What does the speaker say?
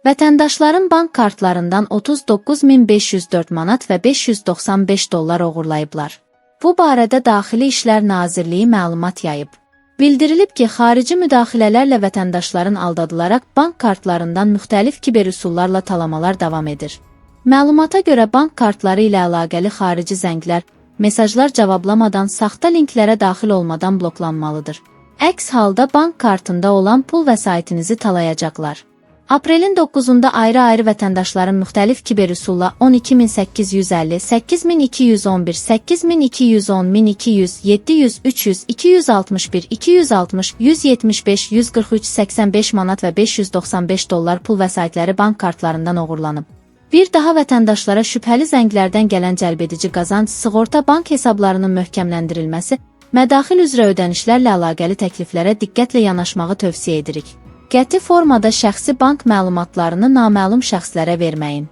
Vətəndaşların bank kartlarından 39.504 manat və 595 dollar oğurlayıblar. Bu barədə Daxili İşlər Nazirliyi məlumat yayıb. Bildirilib ki, xarici müdaxilələrlə vətəndaşların aldadılaraq bank kartlarından müxtəlif kiber üsullarla talamalar davam edir. Məlumata görə bank kartları ilə əlaqəli xarici zənglər, mesajlar cavablamadan, saxta linklərə daxil olmadan bloklanmalıdır. Əks halda bank kartında olan pul vəsaitinizi talayacaqlar. Aprelin 9-da ayrı-ayrı vətəndaşların müxtəlif kiber üsulla 12.850, 8.211, 8.210, 1.200, 700, 300, 261, 260, 175, 143, 85 manat və 595 dollar pul vəsaitləri bank kartlarından oğurlanıb. Bir daha vətəndaşlara şübhəli zənglərdən gələn cəlbedici qazanc, sığorta bank hesablarının möhkəmləndirilməsi, mədaxil üzrə ödənişlərlə əlaqəli təkliflərə diqqətlə yanaşmağı tövsiyə edirik. Qəti formada şəxsi bank məlumatlarını naməlum şəxslərə verməyin.